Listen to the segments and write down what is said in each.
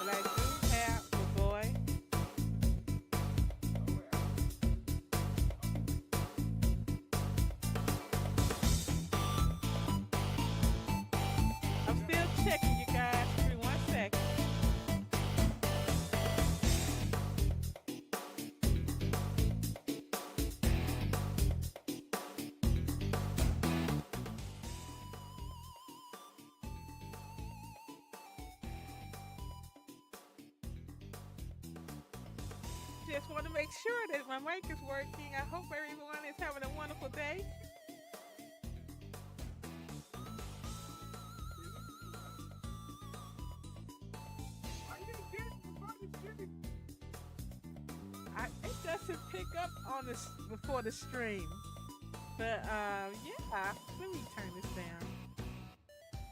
But I do have a boy. I'm still checking you guys. Give me 1 second. Just want to make sure that my mic is working. I hope everyone is having a wonderful day. It doesn't pick up on this before the stream. But yeah, let me turn this down.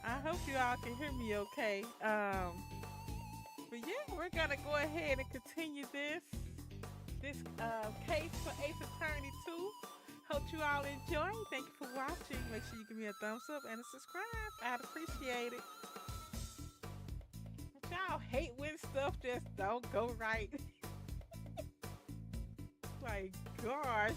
I hope you all can hear me okay. But yeah, we're gonna go ahead and continue this case for Ace Attorney 2. Hope you all enjoy. Thank you for watching. Make sure you give me a thumbs up and a subscribe. I'd appreciate it. But y'all hate when stuff just don't go right. My gosh.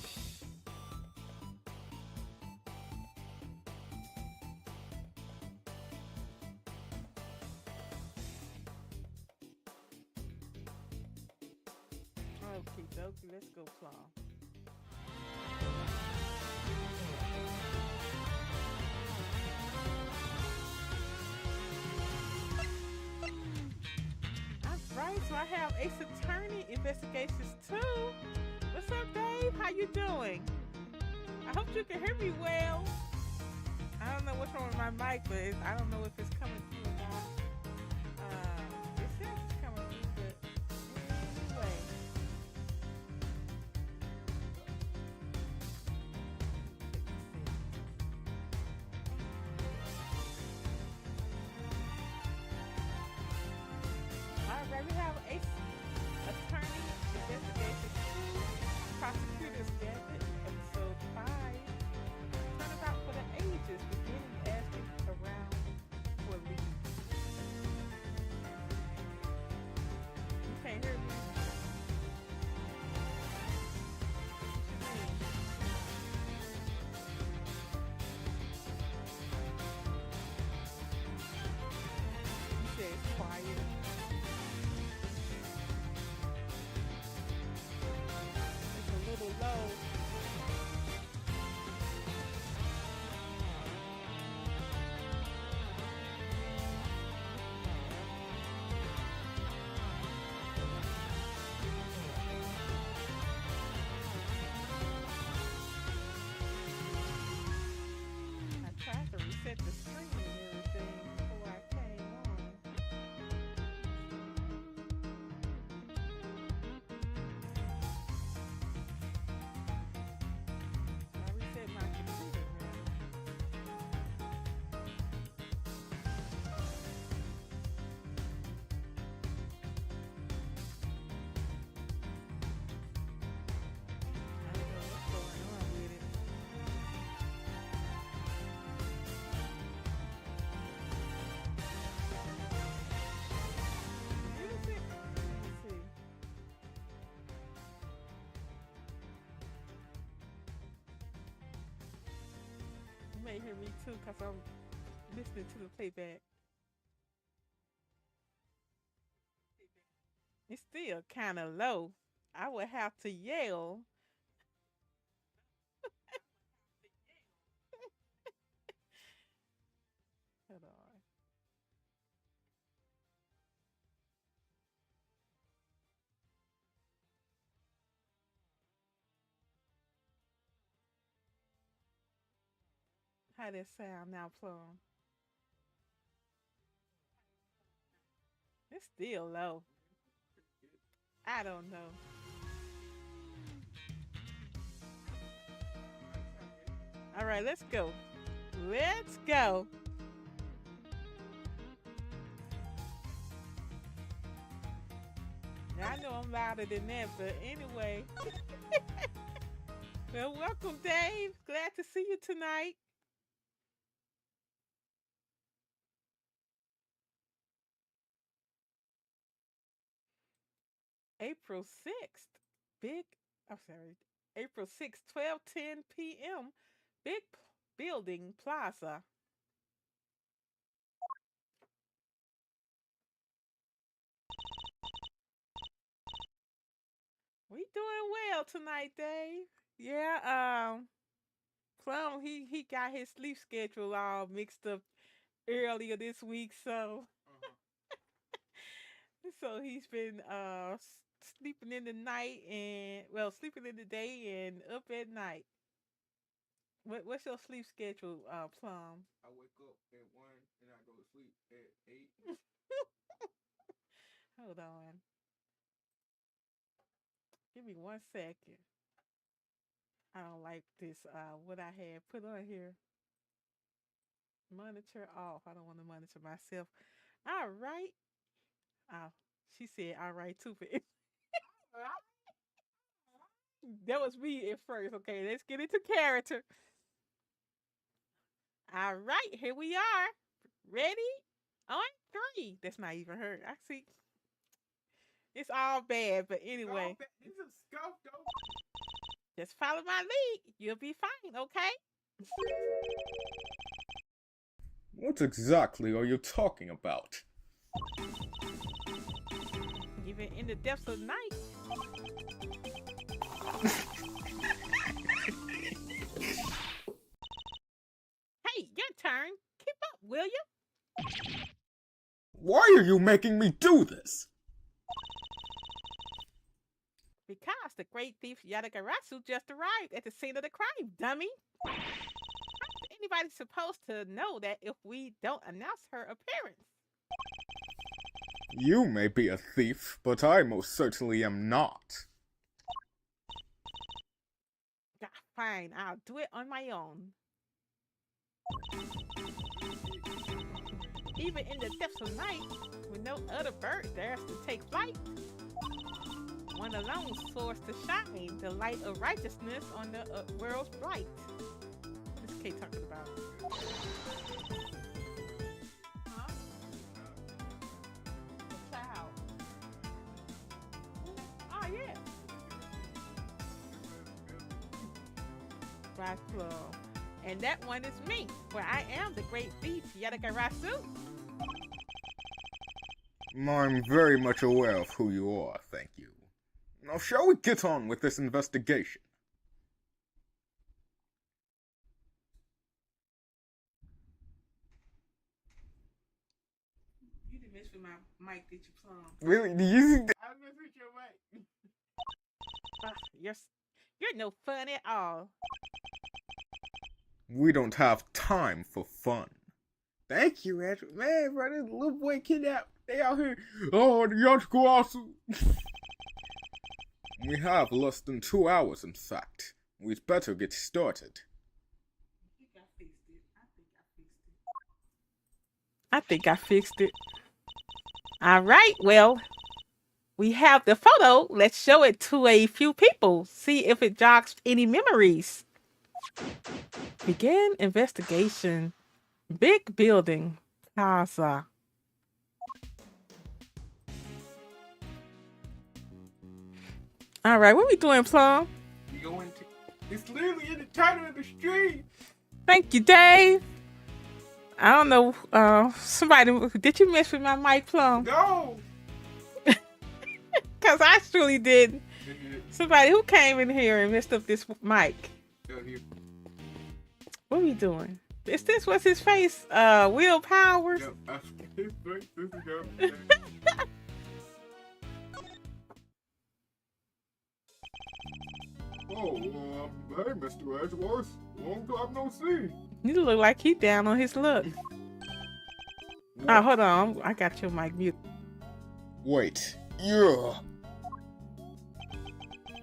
Okay, dokie, let's go plum. Alright, so I have Ace Attorney Investigations 2. What's up, Dave? How you doing? I hope you can hear me well. I don't know what's wrong with my mic, but I don't know if it's coming through or not. It says it's coming through, but anyway. Alright, we have Ace Attorney Investigation 2, Prosecutor's Gadget, Episode 5, Turnabout for the Ages, beginning asking around for leads. You can't hear me? You said it's quiet. It's a little low. I tried to reset the screen and everything before I came on. I reset my computer now. I don't know what's going on with it. Is it? Let me see. You may hear me too because I'm listening to the playback. It's still kind of low. I would have to yell. Hold on. How that sound now, Plum? It's still low. I don't know. All right, let's go. Let's go. Now, I know I'm louder than that, but anyway. Well, welcome, Dave. Glad to see you tonight. April 6th. Big, I'm sorry. April 6th, 12:10 p.m. Big Building Plaza. We doing well tonight, Dave. Yeah, Plum, he got his sleep schedule all mixed up earlier this week, so so he's been sleeping in the night and well, sleeping in the day and up at night. What's your sleep schedule, Plum? I wake up at 1 and I go to sleep at 8. Hold on. Give me 1 second. I don't like this what I had put on here. Monitor off. I don't want to monitor myself. All right. Oh, she said all right too for it. That was me at first. Okay, let's get into character. All right, here we are. Ready? On three. That's not even her. I see. It's all bad, but anyway. This is scuffed though. Just follow my lead. You'll be fine, okay? What exactly are you talking about? Even in the depths of night. Hey, your turn. Keep up, will you? Why are you making me do this? Because the great thief Yadagarasu just arrived at the scene of the crime, dummy. How's anybody supposed to know that if we don't announce her appearance? You may be a thief, but I most certainly am not. Fine, I'll do it on my own. Even in the depths of night, with no other bird dares to take flight, one alone soars to shine, the light of righteousness on the world's bright. What is Kay talking about? Huh? The cloud. Oh, yeah. Right flow. And that one is me, where I am the great thief, Yadagarasu. I'm very much aware of who you are, thank you. Now shall we get on with this investigation? You didn't mess with my mic, did you, Plum? Really? Do you think I messed with your mic? You're no fun at all. We don't have time for fun. Thank you, Andrew. Man, bro, this little boy kidnapped. They out here. Oh, the Yachikoasu. We have less than 2 hours, in fact. We'd better get started. I think I fixed it. All right, well, we have the photo. Let's show it to a few people. See if it jogs any memories. Begin investigation. Big building. Plaza. All right, what we doing, Plum? We going to... It's literally in the title of the stream. Thank you, Dave. I don't know. Somebody, did you mess with my mic, Plum? No. Because I truly did. Somebody who came in here and messed up this mic. What are we doing? Is this what's his face? Will Powers? Yep, his face. This is Oh, hey, Mr. Edgeworth. Long time no see. You look like he down on his luck. Oh, hold on. I got your mic mute. Wait, yeah.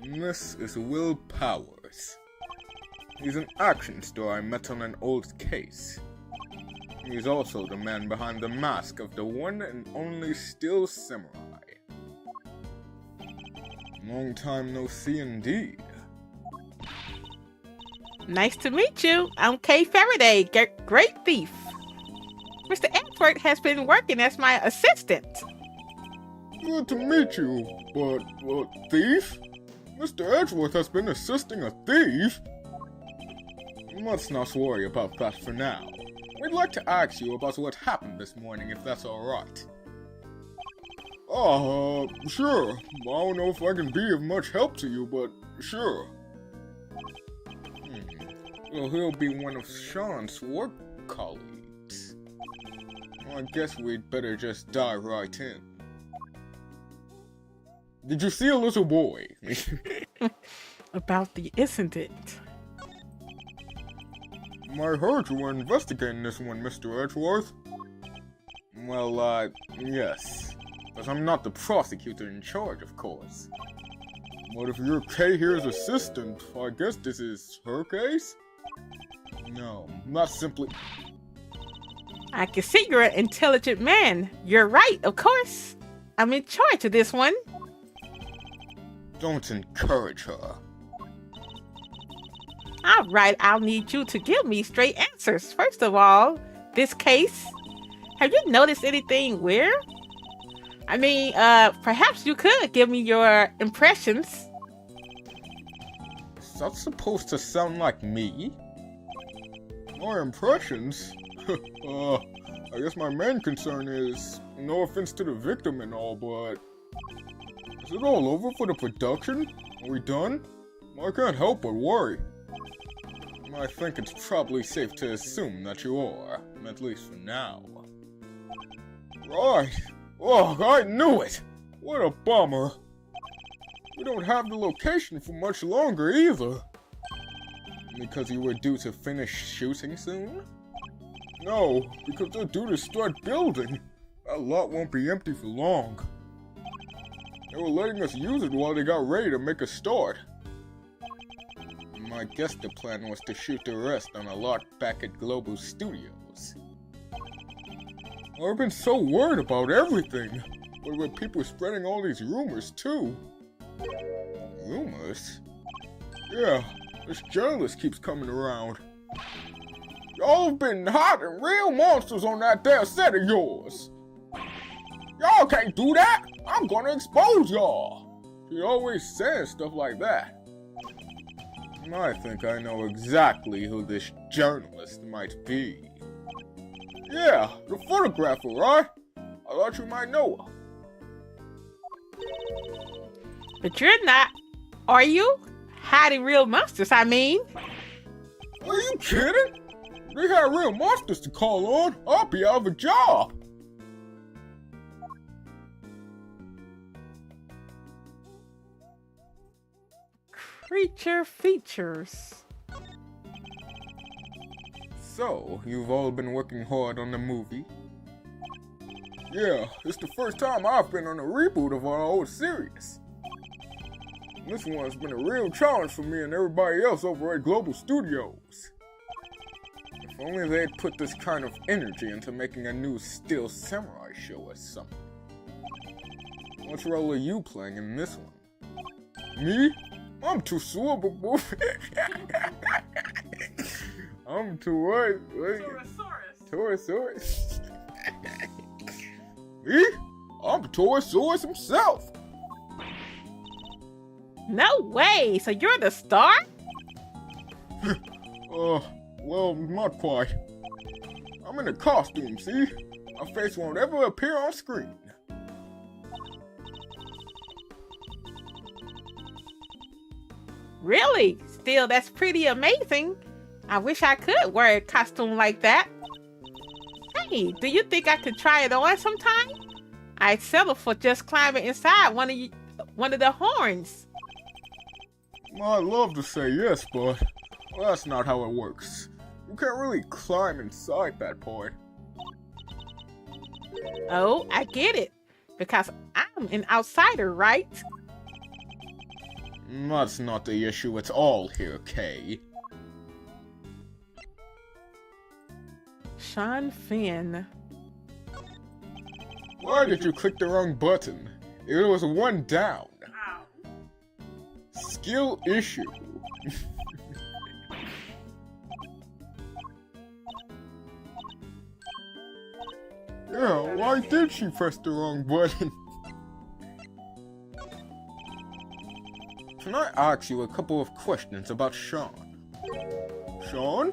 This is Will Powers. He's an action star I met on an old case. He's also the man behind the mask of the one and only Steel Samurai. Long time no see indeed. Nice to meet you. I'm Kay Faraday, great thief. Mr. Edward has been working as my assistant. Good to meet you, but, thief? Mr. Edgeworth has been assisting a thief? Let's not worry about that for now. We'd like to ask you about what happened this morning, if that's alright. Sure. I don't know if I can be of much help to you, but sure. Well, he'll be one of Sean's work colleagues. Well, I guess we'd better just dive right in. Did you see a little boy? About the incident. I heard you were investigating this one, Mr. Edgeworth. Well, yes. But I'm not the prosecutor in charge, of course. But if you're Kay here's assistant, I guess this is her case? No, not simply... I can see you're an intelligent man. You're right, of course. I'm in charge of this one. Don't encourage her. All right, I'll need you to give me straight answers. First of all, this case. Have you noticed anything weird? I mean, perhaps you could give me your impressions. Is that supposed to sound like me? My impressions? I guess my main concern is, no offense to the victim and all, but... Is it all over for the production? Are we done? I can't help but worry. I think it's probably safe to assume that you are, at least for now. Right. Oh, I knew it! What a bummer. We don't have the location for much longer either. Because you were due to finish shooting soon? No, because they're due to start building. That lot won't be empty for long. They were letting us use it while they got ready to make a start. I guess the plan was to shoot the rest on a lot back at Global Studios. I've been so worried about everything, but with people spreading all these rumors too. Rumors? Yeah, this journalist keeps coming around. Y'all have been hiding real monsters on that there set of yours. Y'all can't do that! I'm gonna expose y'all! She always says stuff like that. I think I know exactly who this journalist might be. Yeah, the photographer, right? I thought you might know her. But you're not, are you? Hiding real monsters, I mean. Are you kidding? If they had real monsters to call on, I'd be out of a job. Creature features. So, you've all been working hard on the movie? Yeah, it's the first time I've been on a reboot of our old series. This one's been a real challenge for me and everybody else over at Global Studios. If only they'd put this kind of energy into making a new Steel Samurai show or something. What role are you playing in this one? Me? I'm too sore, but I'm too what? Torosaurus. Me? I'm Torosaurus himself. No way! So you're the star? Well, not quite. I'm in a costume, see? My face won't ever appear on screen. Really? Still, that's pretty amazing. I wish I could wear a costume like that. Hey, do you think I could try it on sometime? I'd settle for just climbing inside one of the horns. I'd love to say yes, but that's not how it works. You can't really climb inside that part. Oh, I get it. Because I'm an outsider, right? That's not the issue at all here, Kay. Sean Finn. Why did you click the wrong button? It was one down. Ow. Skill issue. Yeah, why did she press the wrong button? Can I ask you a couple of questions about Sean? Sean?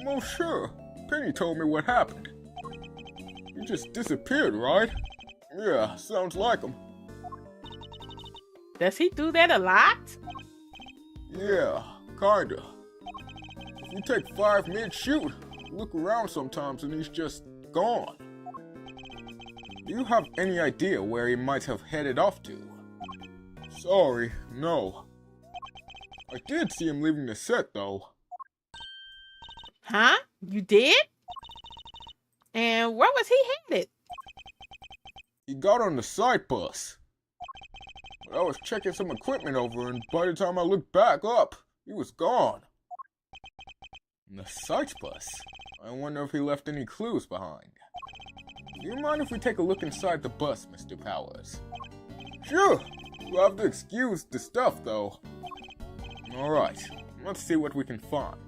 Oh, sure. Penny told me what happened. He just disappeared, right? Yeah, sounds like him. Does he do that a lot? Yeah, kinda. If you take 5 mid-shoot, look around sometimes and he's just gone. Do you have any idea where he might have headed off to? Sorry, no. I did see him leaving the set, though. Huh? You did? And where was he headed? He got on the side bus. But I was checking some equipment over, and by the time I looked back up, he was gone. The site bus? I wonder if he left any clues behind. Do you mind if we take a look inside the bus, Mr. Powers? Sure! You'll have to excuse the stuff, though. Alright, let's see what we can find.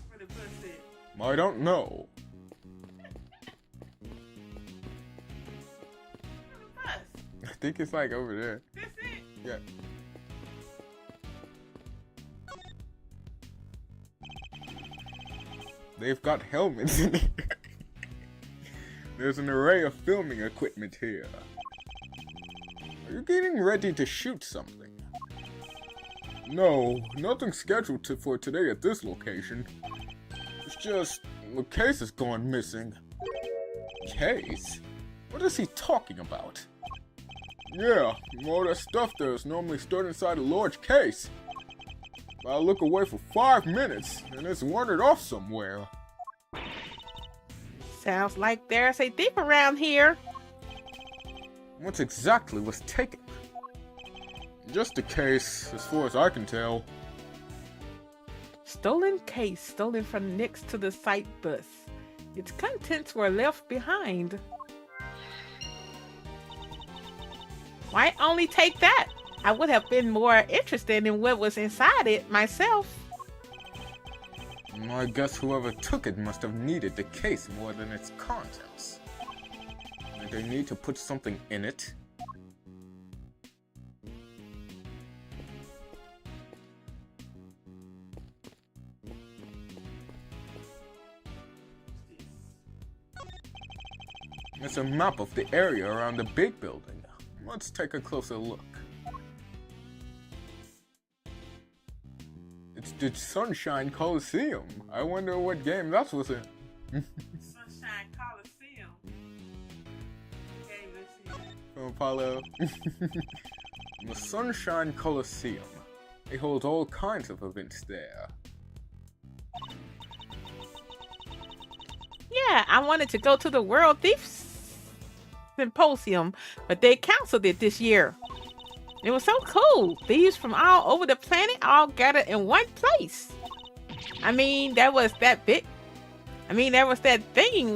Where the bus is? I don't know. Where the bus? I think it's like over there. That's it? Yeah. They've got helmets in here. There's an array of filming equipment here. Are you getting ready to shoot something? No, nothing scheduled for today at this location. It's just, the case has gone missing. Case? What is he talking about? Yeah, all that stuff there is normally stored inside a large case. I look away for 5 minutes, and it's wandered off somewhere. Sounds like there's a thief around here. What exactly was taken? Just a case, as far as I can tell. Stolen case stolen from next to the site bus. Its contents were left behind. Why only take that? I would have been more interested in what was inside it myself. I guess whoever took it must have needed the case more than its contents. Did they need to put something in it? It's a map of the area around the big building. Let's take a closer look. It's the Sunshine Coliseum. I wonder what game that was in. Sunshine Coliseum. Okay, let's see. From Apollo. The Sunshine Coliseum. They hold all kinds of events there. Yeah, I wanted to go to the World Thieves Symposium, but they canceled it this year. It was so cool. Thieves from all over the planet all gathered in one place. I mean, there was that thing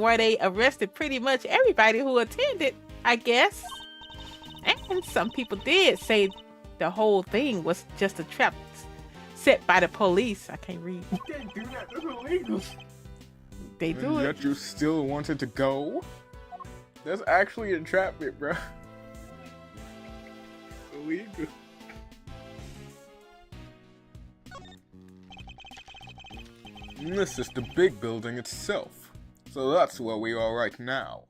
where they arrested pretty much everybody who attended, I guess. And some people did say the whole thing was just a trap set by the police. I can't read. You can't do that. That's illegal. They do And it. yet you still wanted to go? That's actually entrapment, bro. Illegal. And this is the big building itself. So that's where we are right now.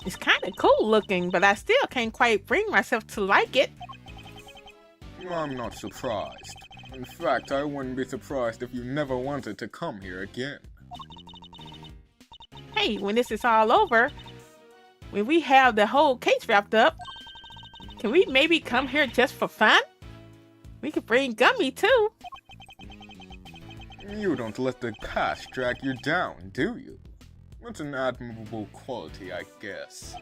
It's kind of cool looking, but I still can't quite bring myself to like it. I'm not surprised. In fact, I wouldn't be surprised if you never wanted to come here again. Hey, when this is all over, when we have the whole case wrapped up, can we maybe come here just for fun? We could bring Gummy too. You don't let the past drag you down, do you? It's an admirable quality, I guess.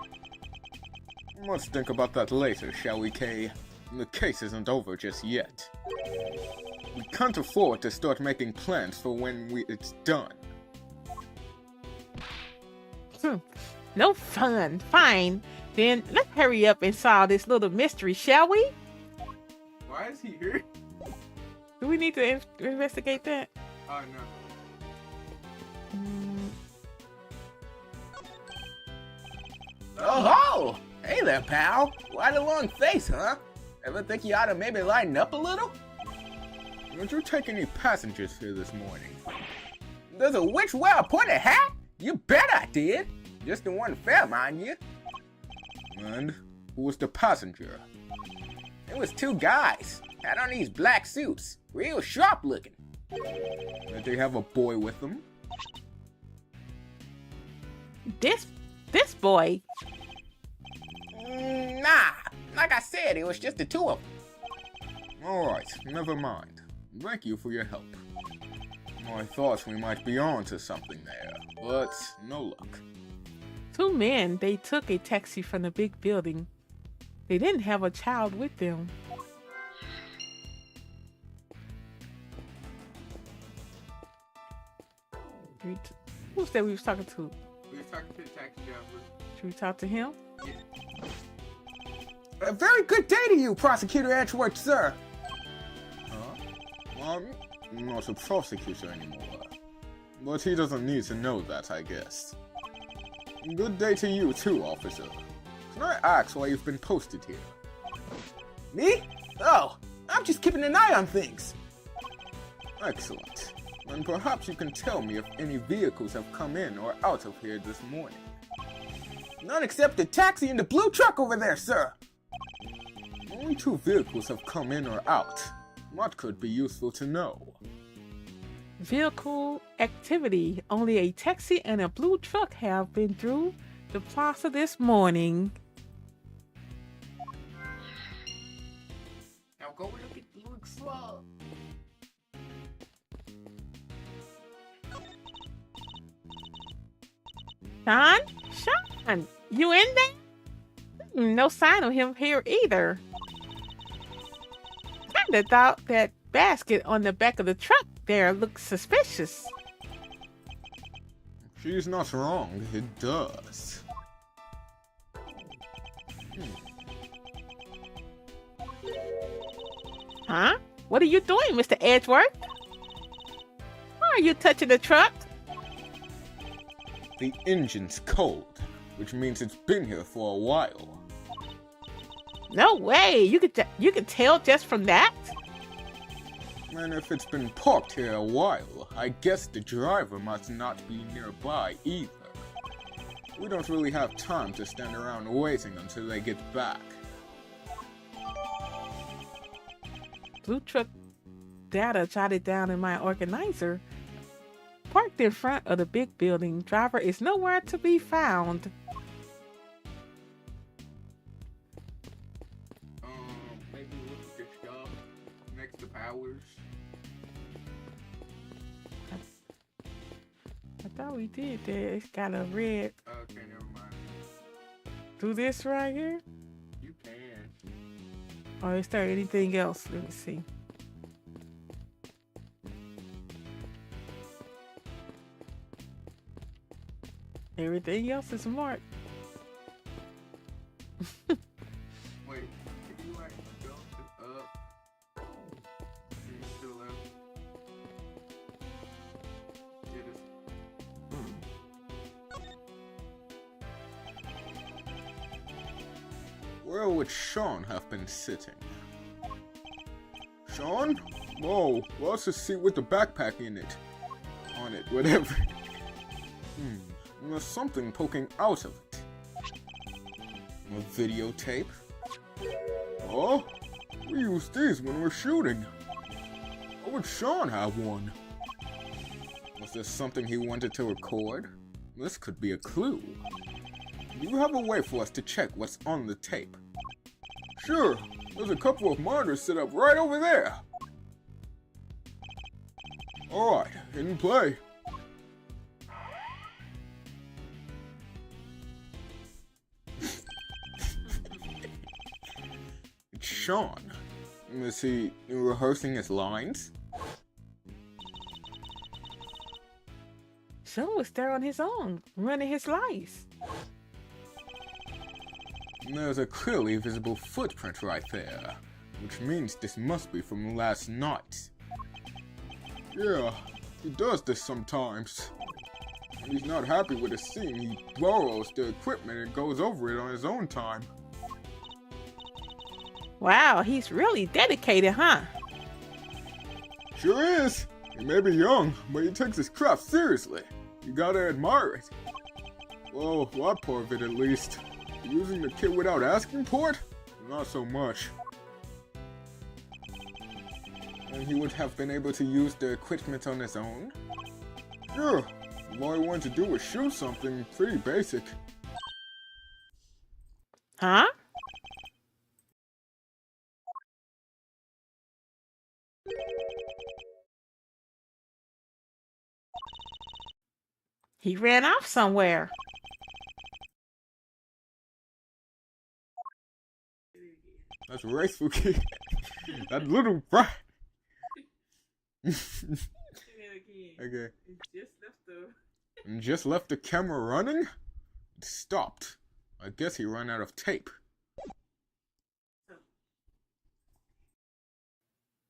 Let's think about that later, shall we, Kay? The case isn't over just yet. We can't afford to start making plans for when it's done. No fun. Fine. Then let's hurry up and solve this little mystery, shall we? Why is he here? Do we need to investigate that? Oh, no. there, pal. Why the long face, huh? Ever think you ought to maybe lighten up a little? Did you take any passengers here this morning? There's a witch wear a pointed hat? You bet I did. Just the one fare, mind you. And who was the passenger? It was two guys. Had on these black suits. Real sharp looking. Did they have a boy with them? This boy. Nah. Like I said, it was just the two of them. Alright, never mind. Thank you for your help. I thought we might be on to something there, but no luck. Two men, they took a taxi from the big building. They didn't have a child with them. Who's that we was talking to? We were talking to the taxi driver. Should we talk to him? Yeah. A very good day to you, Prosecutor Edgeworth, sir. I'm not a prosecutor anymore. But he doesn't need to know that, I guess. Good day to you too, officer. Can I ask why you've been posted here? Me? Oh, I'm just keeping an eye on things. Excellent. And perhaps you can tell me if any vehicles have come in or out of here this morning. None except the taxi and the blue truck over there, sir. Only two vehicles have come in or out. What could be useful to know? Vehicle activity. Only a taxi and a blue truck have been through the plaza this morning. Now go look at the Luke Slow. Sean, you in there? No sign of him here either. Kinda thought that basket on the back of the truck there looked suspicious. She's not wrong, it does. Huh? What are you doing, Mr. Edgeworth? Why are you touching the truck? The engine's cold, which means it's been here for a while. No way! You could tell just from that? And if it's been parked here a while, I guess the driver must not be nearby either. We don't really have time to stand around waiting until they get back. Blue truck data jotted down in my organizer. Parked in front of the big building. Driver is nowhere to be found. Maybe look at your stuff next to Powers. I thought we did that. It's got a red. Okay, never mind. Do this right here? You can. Or is there anything else? Let me see. Everything else is marked. Wait, can you like jump it up? Can you still left? Yeah, Where would Sean have been sitting? Sean? Whoa, what's the seat with the backpack in it? On it, whatever. There's something poking out of it. A videotape? Oh, we use these when we're shooting. Why would Sean have one? Was there something he wanted to record? This could be a clue. Do you have a way for us to check what's on the tape? Sure, there's a couple of monitors set up right over there. Alright, hit and play. Sean. Is he rehearsing his lines? Sean was there on his own, running his life. There's a clearly visible footprint right there, which means this must be from last night. Yeah, he does this sometimes. When he's not happy with a scene, he borrows the equipment and goes over it on his own time. Wow, he's really dedicated, huh? Sure is. He may be young, but he takes his craft seriously. You gotta admire it. Well, that part of it at least. Using the kit without asking for it? Not so much. And he would have been able to use the equipment on his own? Sure. All I wanted to do was shoot something pretty basic. Huh? He ran off somewhere. That's right, Spooky. That little brat. Okay. And just left the camera running? It stopped. I guess he ran out of tape.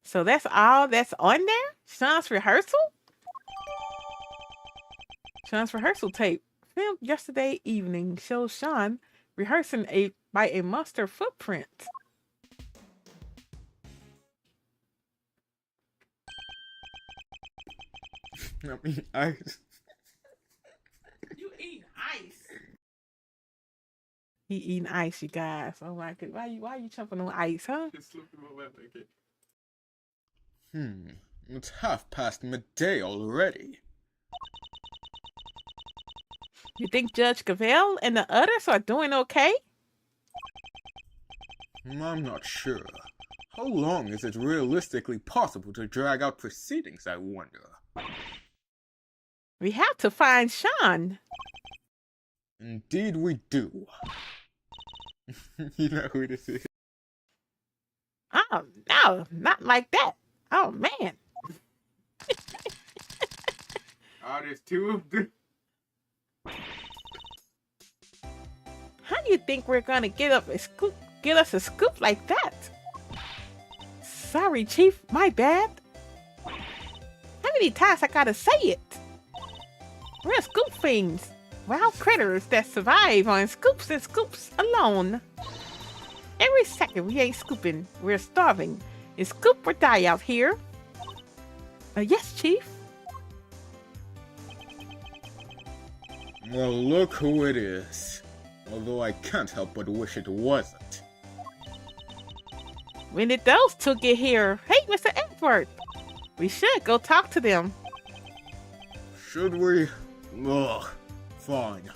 So that's all that's on there? Sean's rehearsal? Sean's rehearsal tape, filmed yesterday evening, shows Sean rehearsing by a monster footprint. I mean, ice. You eating ice? He eating ice, you guys. Oh my god, why you jumping on ice, huh? Just slipped in my lap, okay. It's 1/2 midday already. You think Judge Cavell and the others are doing okay? I'm not sure. How long is it realistically possible to drag out proceedings, I wonder? We have to find Sean. Indeed we do. You know who this is? Oh, no, not like that. Oh, man. Oh, there's two of them. How do you think we're gonna get us a scoop like that? Sorry, Chief, my bad. How many times I gotta say it? We're scoop fiends. Wild critters that survive on scoops and scoops alone. Every second we ain't scooping, we're starving. It's scoop or die out here. Yes, Chief. Well, look who it is. Although I can't help but wish it wasn't. When did those two get here? Hey, Mr. Edward. We should go talk to them. Should we? Ugh, fine.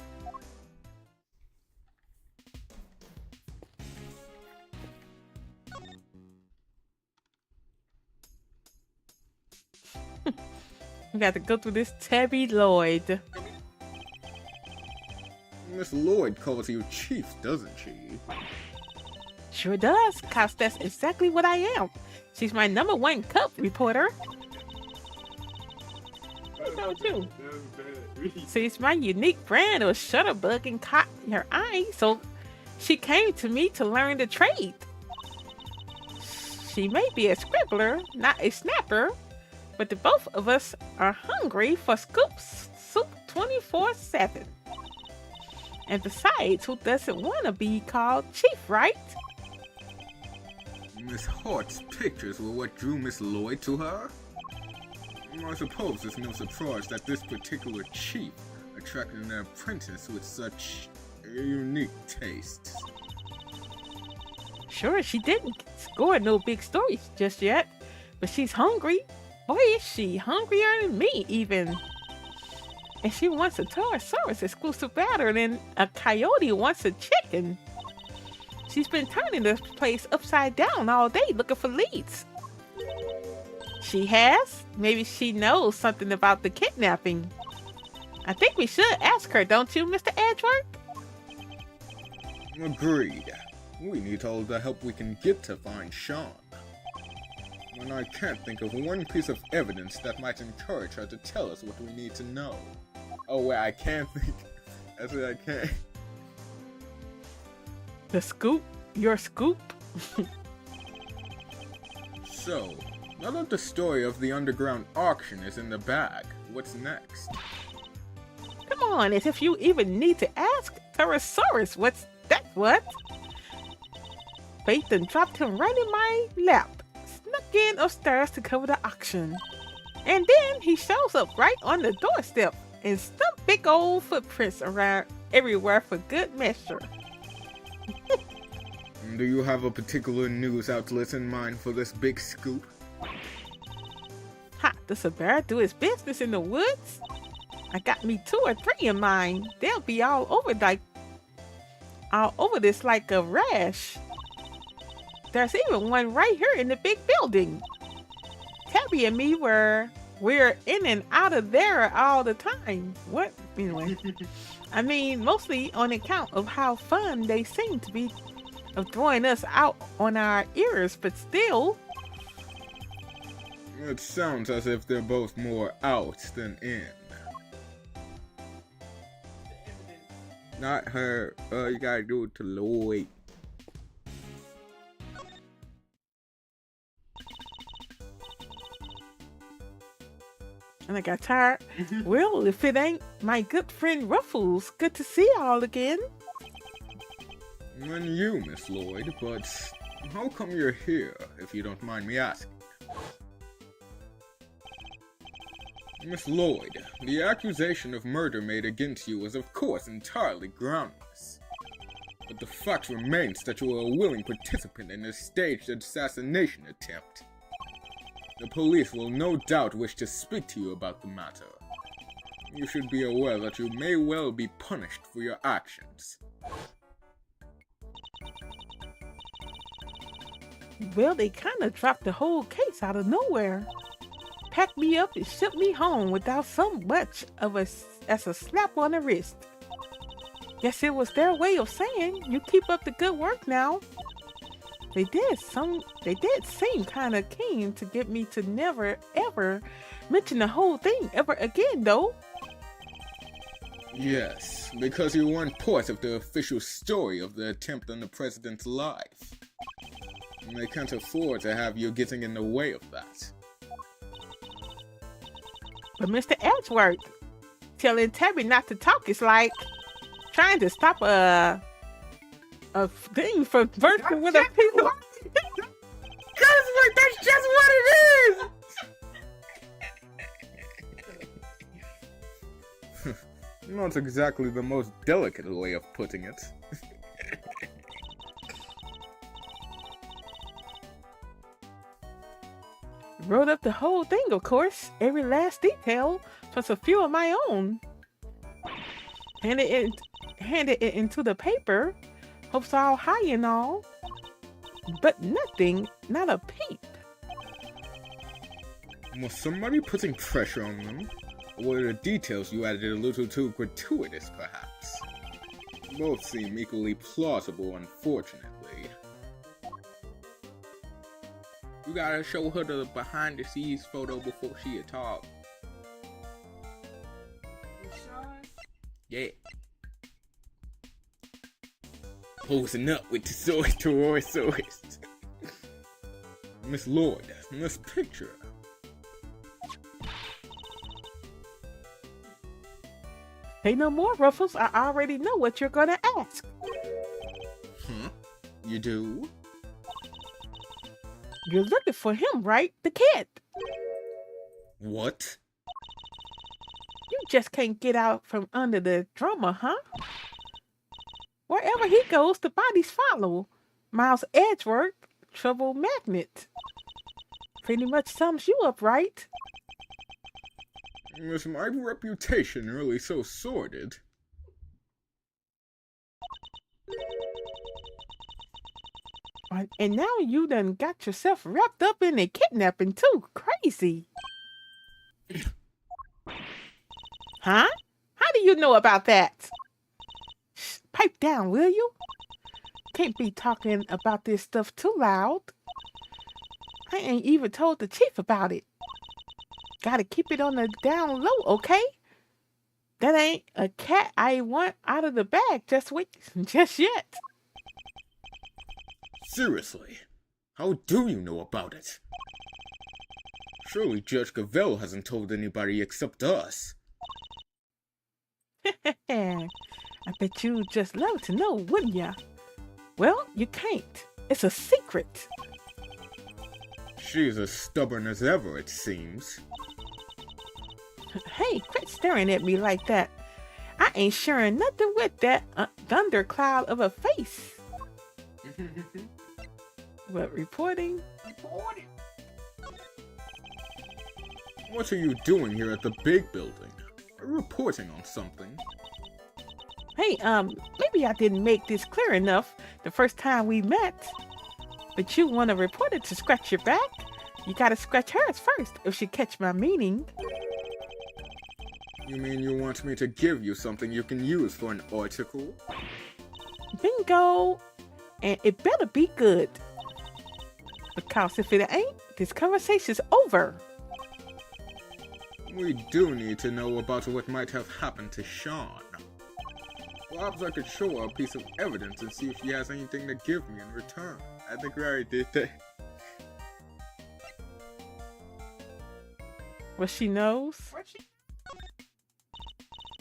We got to go through this Tabby Lloyd. Miss Lloyd calls you Chief, doesn't she? Sure does, cause that's exactly what I am. She's my #1 cup reporter. What's wrong with you? She's my unique brand of shutterbug and caught in her eye, so she came to me to learn the trade. She may be a scribbler, not a snapper, but the both of us are hungry for scoops soup 24/7. And besides, who doesn't want to be called Chief, right? Miss Hart's pictures were what drew Miss Lloyd to her? I suppose it's no surprise that this particular chief attracted an apprentice with such unique tastes. Sure, she didn't score no big stories just yet, but she's hungry. Boy, is she hungrier than me, even. And she wants a Taurosaurus exclusive batter, and a coyote wants a chicken. She's been turning this place upside down all day looking for leads. She has? Maybe she knows something about the kidnapping. I think we should ask her, don't you, Mr. Edgeworth? Agreed. We need all the help we can get to find Sean. And I can't think of one piece of evidence that might encourage her to tell us what we need to know. Oh, wait, I can't think. That's what I can't. The scoop? Your scoop? So, now that the story of the underground auction is in the bag, what's next? Come on, as if you even need to ask Taurosaurus. What's that? What? Faith and dropped him right in my lap, snuck in upstairs to cover the auction. And then he shows up right on the doorstep and some big old footprints around everywhere for good measure. Do you have a particular news outlet in mind for this big scoop? Ha, does a bear do his business in the woods? I got me 2 or 3 in mind. They'll be all over this like a rash. There's even one right here in the big building. Tabby and me we're in and out of there all the time. What? Anyway. I mean, mostly on account of how fun they seem to be of throwing us out on our ears, but still. It sounds as if they're both more out than in. Not her. You gotta do it to Lloyd. And I got tired. Well, if it ain't my good friend Ruffles, good to see y'all again. And you, Miss Lloyd, but how come you're here, if you don't mind me asking? Miss Lloyd, the accusation of murder made against you is of course entirely groundless. But the fact remains that you were a willing participant in a staged assassination attempt. The police will no doubt wish to speak to you about the matter. You should be aware that you may well be punished for your actions. Well, they kind of dropped the whole case out of nowhere. Packed me up and shipped me home without so much of as a slap on the wrist. Guess it was their way of saying, you keep up the good work now. They did seem kind of keen to get me to never ever mention the whole thing ever again, though. Yes, because you weren't part of the official story of the attempt on the president's life. And they can't afford to have you getting in the way of that. But Mr. Edgeworth, telling Tabby not to talk is like trying to stop a thing from bursting with a piece of... That's just what it is! Not exactly the most delicate way of putting it. Wrote up the whole thing, of course, every last detail, plus a few of my own. Handed it into the paper, hopes all high and all, but nothing, not a peep. Was somebody putting pressure on them? Or were the details you added a little too gratuitous, perhaps? Both seem equally plausible, unfortunately. You gotta show her the behind-the-scenes photo before she talk. You sure? Yeah. Posing up with the source. Miss Lloyd, this picture. Say no more, Ruffles. I already know what you're gonna ask. Huh? You do? You're looking for him, right? The kid. What? You just can't get out from under the drummer, huh? Wherever he goes, the bodies follow. Miles Edgeworth, trouble magnet. Pretty much sums you up, right? Is my reputation really so sordid? And now you done got yourself wrapped up in a kidnapping too. Crazy. Huh? How do you know about that? Shh, pipe down, will you? Can't be talking about this stuff too loud. I ain't even told the chief about it. Gotta keep it on the down low, okay? That ain't a cat I want out of the bag just yet. Seriously, how do you know about it? Surely Judge Gavel hasn't told anybody except us. I bet you'd just love to know, wouldn't ya? Well, you can't. It's a secret. She's as stubborn as ever, it seems. Hey, quit staring at me like that. I ain't sharing nothing with that thundercloud of a face. What, reporting? What are you doing here at the big building? Are you reporting on something? Hey, maybe I didn't make this clear enough the first time we met. But you want a reporter to scratch your back? You gotta scratch hers first if she catch my meaning. You mean you want me to give you something you can use for an article? Bingo! And it better be good. Because if it ain't, this conversation's over. We do need to know about what might have happened to Sean. Perhaps I could show her a piece of evidence and see if she has anything to give me in return. I think we already did that. Well, she knows.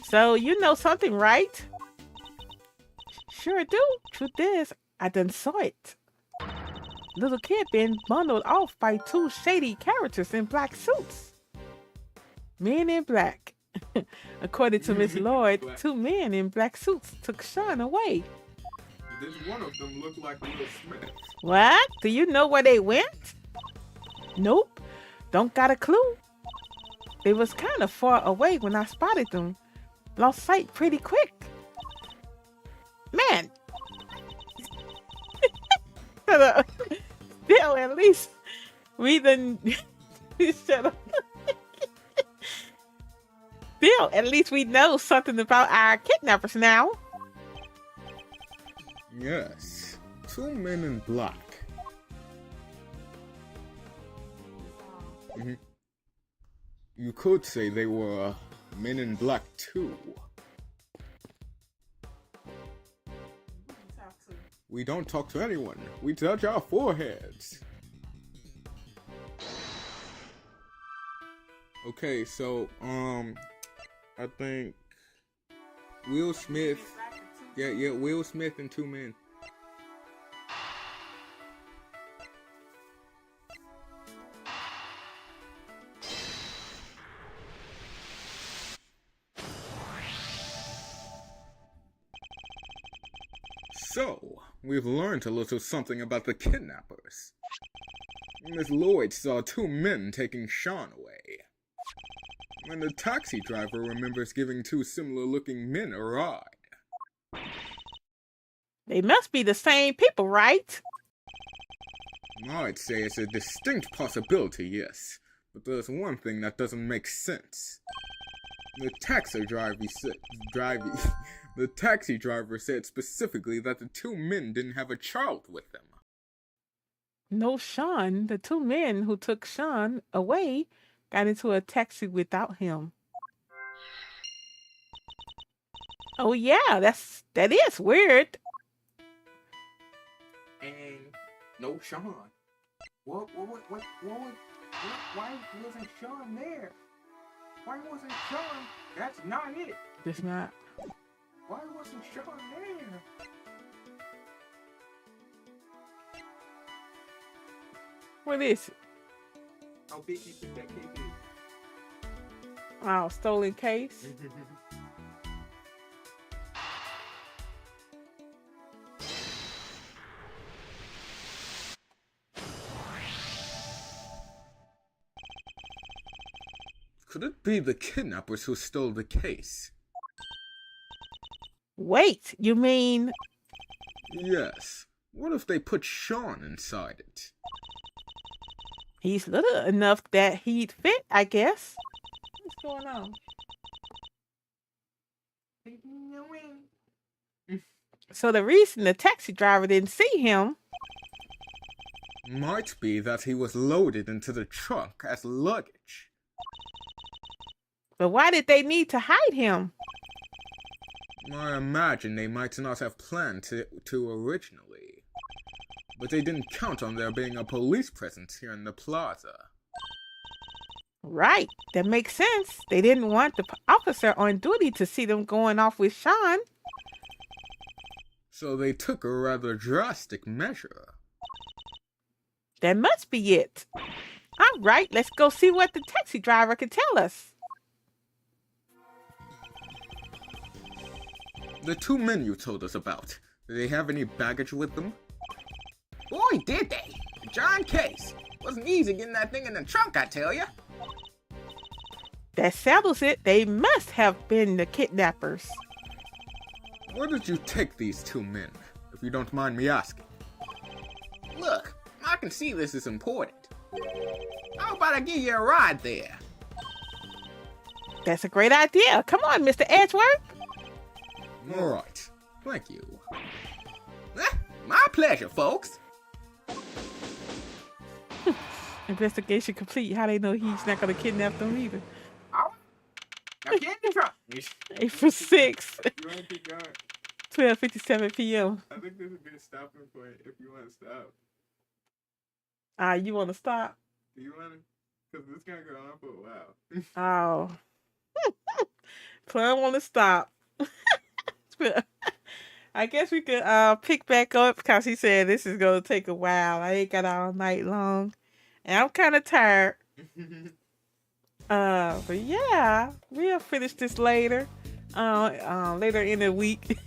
So, you know something, right? Sure do. Truth is, I done saw it. Little kid been bundled off by two shady characters in black suits. Men in black. According to Miss Lloyd, two men in black suits took Sean away. Does one of them look like Will Smith? What? Do you know where they went? Nope. Don't got a clue. They was kind of far away when I spotted them. Lost sight pretty quick. Man. Still, at least we done... Shut up. Still, at least we know something about our kidnappers now. Yes. Two men in black. You could say they were men in black too. We don't talk to anyone. We touch our foreheads. Okay, so, I think Will Smith. Yeah, Will Smith and two men. So, we've learned a little something about the kidnappers. Miss Lloyd saw two men taking Sean away. And the taxi driver remembers giving two similar-looking men a ride. They must be the same people, right? I'd say it's a distinct possibility, yes. But there's one thing that doesn't make sense. The taxi driver said specifically that the two men didn't have a child with them. No, Sean. The two men who took Sean away got into a taxi without him. Oh yeah, that is weird. And no Sean. What, why wasn't Sean there? Why wasn't Sean? That's not it. It's not. Why wasn't Sean there? What is it? How big you think that cake is? Oh, stolen case. Could it be the kidnappers who stole the case? Wait, you mean... Yes. What if they put Sean inside it? He's little enough that he'd fit, I guess. What's going on? So the reason the taxi driver didn't see him... Might be that he was loaded into the trunk as luggage. But why did they need to hide him? I imagine they might not have planned to originally. But they didn't count on there being a police presence here in the plaza. Right, that makes sense. They didn't want the officer on duty to see them going off with Sean. So they took a rather drastic measure. That must be it. All right, let's go see what the taxi driver can tell us. The two men you told us about, do they have any baggage with them? Boy, did they. John Case. Wasn't easy getting that thing in the trunk, I tell ya. That settles it. They must have been the kidnappers. Where did you take these two men, if you don't mind me asking? Look, I can see this is important. How about I give you a ride there? That's a great idea. Come on, Mr. Edgeworth. Alright, thank you. My pleasure, folks. Investigation complete. How they know he's not going to kidnap them either. Now get in the trunk. 8 for 6. You want to keep going? 12:57 p.m. I think this would be a stopping point if you want to stop. You want to stop? Do you want to? Because this is going to go on for a while. Oh. Plum want to stop. I guess we could pick back up because he said this is going to take a while. I ain't got all night long. And I'm kind of tired. But yeah, we'll finish this later. Later in the week.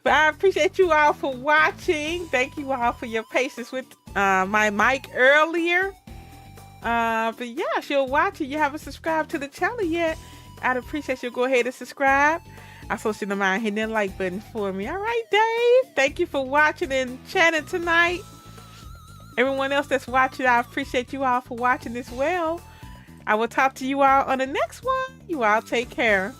But I appreciate you all for watching. Thank you all for your patience with my mic earlier. But yeah, if you're watching, you haven't subscribed to the channel yet, I'd appreciate you go ahead and subscribe. I also shouldn't mind hitting that like button for me. All right, Dave. Thank you for watching and chatting tonight. Everyone else that's watching, I appreciate you all for watching as well. I will talk to you all on the next one. You all take care.